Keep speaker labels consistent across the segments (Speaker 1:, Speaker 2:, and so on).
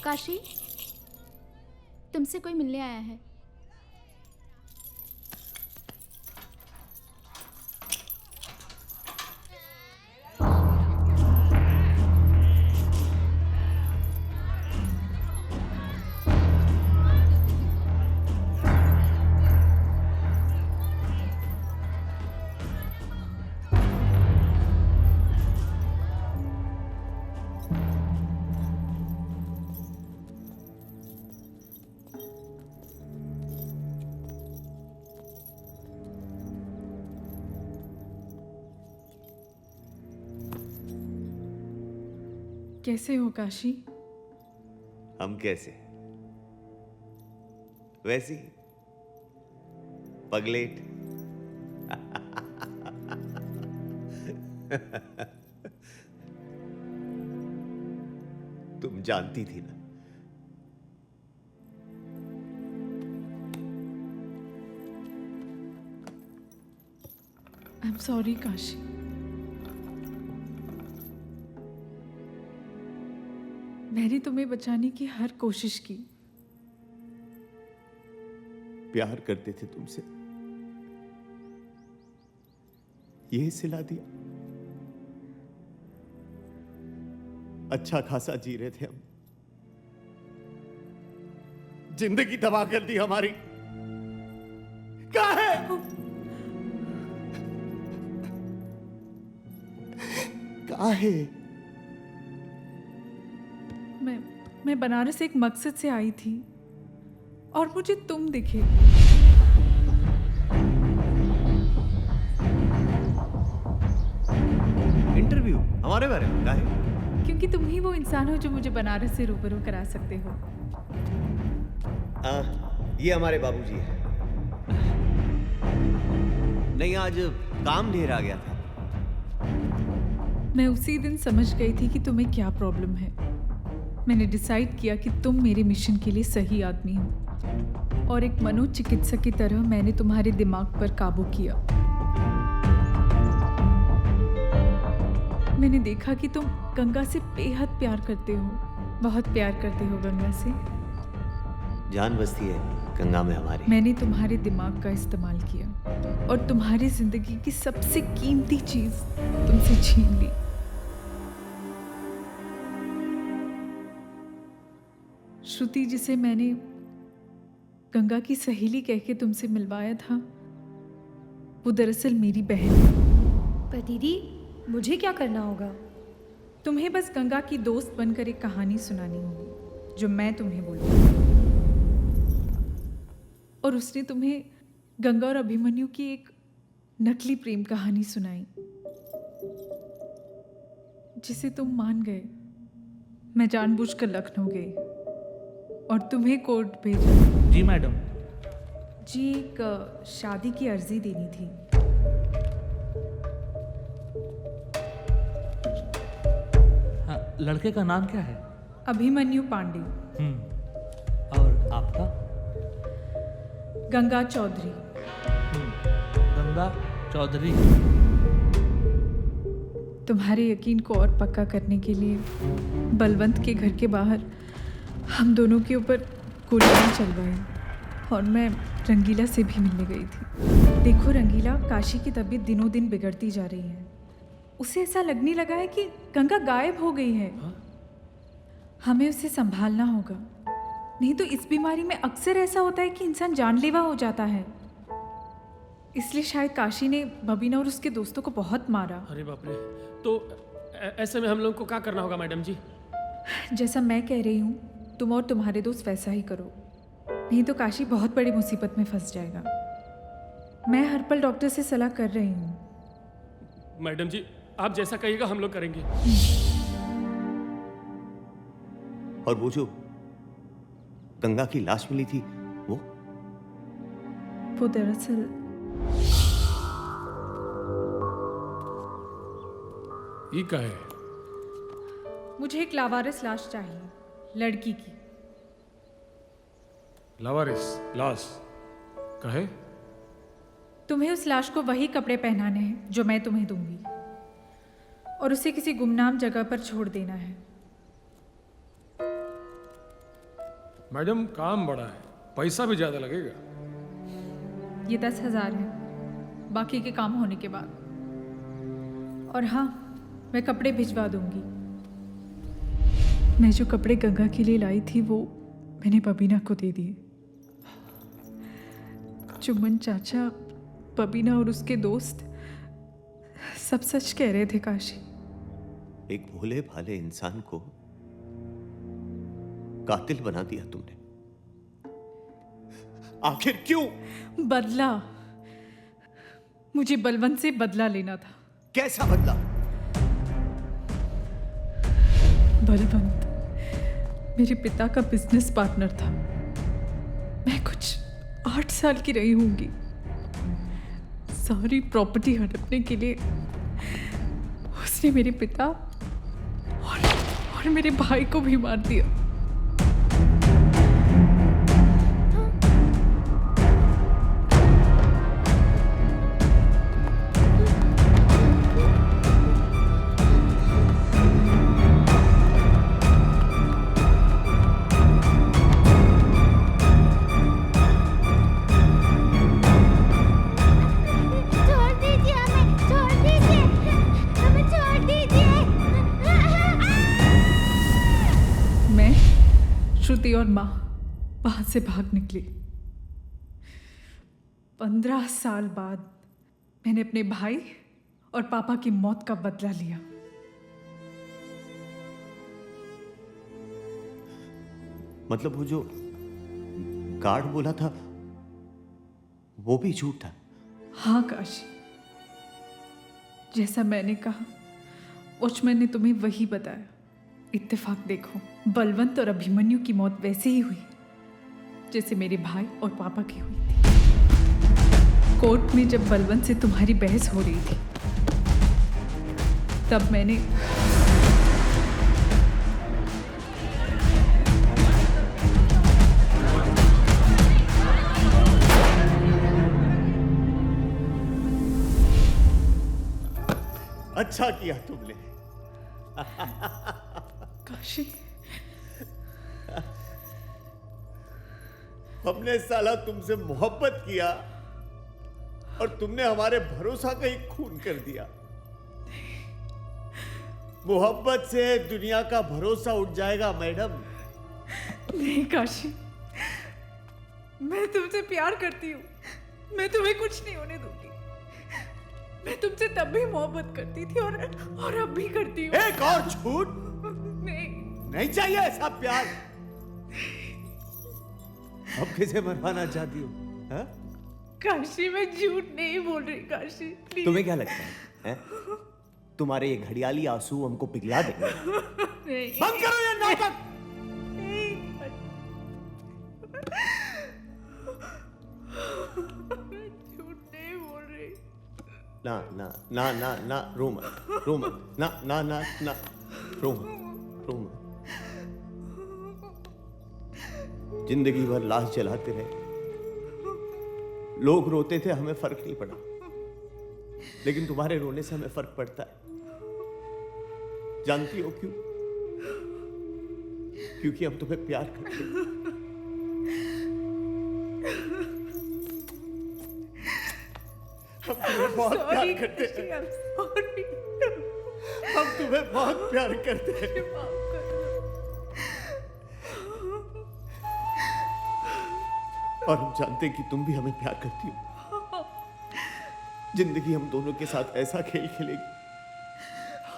Speaker 1: काशी, तुमसे कोई मिलने आया है।
Speaker 2: कैसे हो काशी?
Speaker 3: हम कैसे? वैसी पगलेट। तुम जानती थी ना।
Speaker 2: I am sorry Kashi. मैंने तुम्हें बचाने की हर कोशिश की।
Speaker 3: प्यार करते थे तुमसे, ये सिला दिया। अच्छा खासा जी रहे थे हम, जिंदगी तबाह कर दी हमारी। कहाँ है? कहाँ है?
Speaker 2: मैं बनारस एक मकसद से आई थी और मुझे तुम दिखे।
Speaker 3: इंटरव्यू हमारे बारे में कहा है?
Speaker 2: क्योंकि तुम ही वो इंसान हो जो मुझे बनारस से रूबरू करा सकते हो।
Speaker 3: ये हमारे बाबूजी है। नहीं, आज काम ढेर आ गया था।
Speaker 2: मैं उसी दिन समझ गई थी कि तुम्हें क्या प्रॉब्लम है। मैंने डिसाइड किया कि तुम मेरे मिशन के लिए सही आदमी हो और एक मनोचिकित्सक की तरह मैंने तुम्हारे दिमाग पर काबू किया। मैंने देखा कि तुम गंगा से बेहद प्यार करते हो, बहुत प्यार करते हो गंगा से।
Speaker 3: जान बसती है गंगा में हमारी।
Speaker 2: मैंने तुम्हारे दिमाग का इस्तेमाल किया और तुम्हारी जिंदगी की सबसे कीमती चीज तुमसे छीन ली। श्रुति, जिसे मैंने गंगा की सहेली कह के तुमसे मिलवाया था, वो दरअसल मेरी बहन है।
Speaker 4: पर दीदी, मुझे क्या करना होगा?
Speaker 2: तुम्हें बस गंगा की दोस्त बनकर एक कहानी सुनानी होगी जो मैं तुम्हें बोलूंगी। और उसने तुम्हें गंगा और अभिमन्यु की एक नकली प्रेम कहानी सुनाई जिसे तुम मान गए। मैं जानबूझकर लखनऊ गई और तुम्हें कोर्ट भेजा।
Speaker 5: जी मैडम।
Speaker 2: जी, एक शादी की अर्जी देनी थी।
Speaker 5: हाँ, लड़के का नाम क्या है?
Speaker 2: अभिमन्यु पांडे।
Speaker 5: और आपका?
Speaker 2: गंगा चौधरी।
Speaker 5: गंगा चौधरी।
Speaker 2: तुम्हारे यकीन को और पक्का करने के लिए बलवंत के घर के बाहर हम दोनों के ऊपर गोलियां चलवाई और मैं रंगीला से भी मिलने गई थी। देखो रंगीला, काशी की तबीयत दिनों दिन बिगड़ती जा रही है। उसे ऐसा लगने लगा है कि गंगा गायब हो गई है। हमें उसे संभालना होगा, नहीं तो इस बीमारी में अक्सर ऐसा होता है कि इंसान जानलेवा हो जाता है। इसलिए शायद काशी ने बबीना और उसके दोस्तों को बहुत मारा।
Speaker 6: अरे बाप रे! तो ऐसे में हम लोगों को क्या करना होगा मैडम जी?
Speaker 2: जैसा मैं कह रही हूँ, तुम और तुम्हारे दोस्त वैसा ही करो, नहीं तो काशी बहुत बड़ी मुसीबत में फंस जाएगा। मैं हर पल डॉक्टर से सलाह कर रही हूँ।
Speaker 6: मैडम जी, आप जैसा कहिएगा हम लोग करेंगे।
Speaker 3: और वो जो गंगा की लाश मिली थी, वो
Speaker 2: दरअसल
Speaker 6: ये क्या है?
Speaker 2: मुझे एक लावारिस लाश चाहिए, लड़की की।
Speaker 6: लावारिस लाश कहे?
Speaker 2: तुम्हें उस लाश को वही कपड़े पहनाने हैं जो मैं तुम्हें दूंगी और उसे किसी गुमनाम जगह पर छोड़ देना है।
Speaker 6: मैडम काम बड़ा है, पैसा भी ज्यादा लगेगा।
Speaker 2: ये 10,000 है, बाकी के काम होने के बाद। और हाँ, मैं कपड़े भिजवा दूंगी। मैं जो कपड़े गंगा के लिए लाई थी वो मैंने बबीना को दे दिए। चुम्बन चाचा, बबीना और उसके दोस्त सब सच कह रहे थे काशी।
Speaker 3: एक भोले भाले इंसान को कातिल बना दिया तुमने। आखिर क्यों?
Speaker 2: बदला। मुझे बलवंत से बदला लेना था।
Speaker 3: कैसा बदला?
Speaker 2: बलवंत मेरे पिता का बिजनेस पार्टनर था। मैं कुछ 8 साल की रही होंगी। सारी प्रॉपर्टी हड़पने के लिए उसने मेरे पिता और मेरे भाई को भी मार दिया। श्रुति और माँ वहां से भाग निकली। 15 साल बाद मैंने अपने भाई और पापा की मौत का बदला लिया।
Speaker 3: मतलब वो जो गार्ड बोला था वो भी झूठ था?
Speaker 2: हाँ काशी, जैसा मैंने कहा वॉचमैन ने तुम्हें वही बताया। इत्तेफाक देखो, बलवंत और अभिमन्यु की मौत वैसे ही हुई जैसे मेरे भाई और पापा की हुई थी। कोर्ट में जब बलवंत से तुम्हारी बहस हो रही थी तब मैंने
Speaker 3: अच्छा किया तुमने।
Speaker 2: काशी,
Speaker 3: हमने साला तुमसे मोहब्बत किया और तुमने हमारे भरोसा का ही खून कर दिया। मोहब्बत से दुनिया का भरोसा उठ जाएगा मैडम।
Speaker 2: नहीं काशी, मैं तुमसे प्यार करती हूँ। मैं तुम्हें कुछ नहीं होने दूंगी। मैं तुमसे तब भी मोहब्बत करती थी और अब भी करती हूँ।
Speaker 3: एक और झूठ? नहीं चाहिए ऐसा प्यार। अब किसे मरवाना चाहती हो? हाँ?
Speaker 2: काशी, मैं झूठ नहीं बोल रही। काशी प्लीज।
Speaker 3: तुम्हें क्या लगता है? तुम्हारे ये घड़ियाली आंसू हमको पिघला देंगे?
Speaker 2: नहीं।
Speaker 3: बंद करो ये नाटक।
Speaker 2: झूठ नहीं बोल रही।
Speaker 3: ना ना ना ना ना, रो मत, रो मत, ना ना ना ना, रो मत, रो मत। जिंदगी भर लाश जलाते रहे, लोग रोते थे, हमें फर्क नहीं पड़ा। लेकिन तुम्हारे रोने से हमें फर्क पड़ता है। जानती हो क्यों? क्योंकि हम तुम्हें प्यार करते हैं। हम तुम्हें बहुत प्यार करते हैं। हम तुम्हें बहुत प्यार करते हैं। और हम जानते हैं कि तुम भी हमें प्यार करती हो। जिंदगी हम दोनों के साथ ऐसा खेल खेलेगी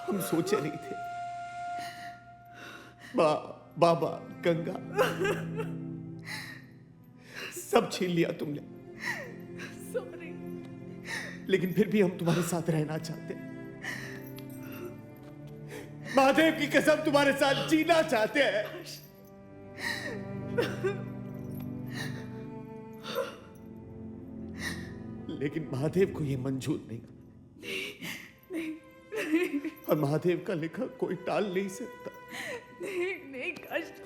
Speaker 3: हम सोचे नहीं थे। बाबा, गंगा, सब छीन लिया तुमने।
Speaker 2: सॉरी।
Speaker 3: लेकिन फिर भी हम तुम्हारे साथ रहना चाहते हैं। महादेव की कसम तुम्हारे साथ जीना चाहते हैं। लेकिन महादेव को यह मंजूर नहीं। और महादेव का लिखा कोई टाल नहीं सकता।
Speaker 2: नहीं काशी,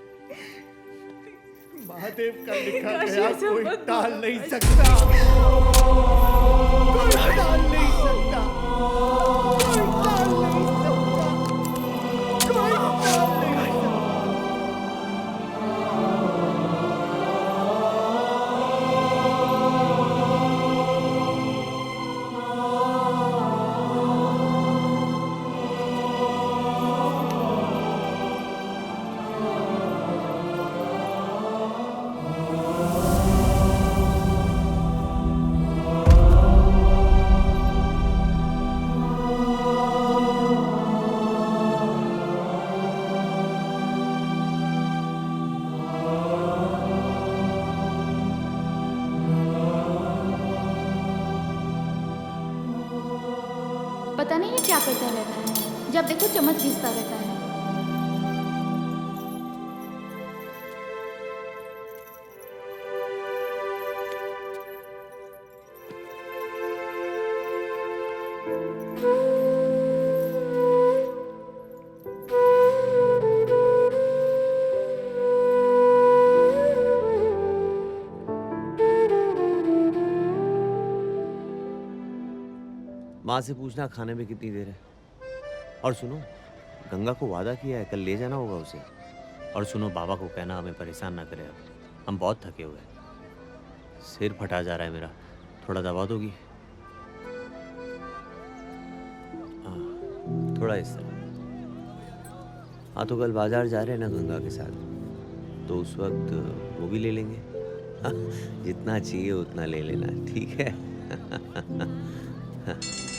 Speaker 3: महादेव का लिखा
Speaker 2: काशी,
Speaker 3: गया
Speaker 2: ऐसा
Speaker 3: कोई
Speaker 2: मत
Speaker 3: टाल
Speaker 2: बोलो,
Speaker 3: नहीं
Speaker 2: काशी।
Speaker 3: सकता। कोई टाल नहीं सकता। कोई टाल नहीं सकता। कोई टाल नहीं सकता।
Speaker 1: करता रहता है, जब देखो चम्मच घिसता रहता है।
Speaker 3: माँ से पूछना खाने में कितनी देर है। और सुनो, गंगा को वादा किया है, कल ले जाना होगा उसे। और सुनो, बाबा को कहना हमें परेशान ना करे, अब हम बहुत थके हुए हैं। सिर फटा जा रहा है मेरा, थोड़ा दबा दोगी? हाँ, थोड़ा इस तरह। हाँ, तो कल बाजार जा रहे हैं ना गंगा के साथ, तो उस वक्त वो भी ले लेंगे। हाँ, जितना चाहिए उतना ले लेना, ठीक है? हाँ।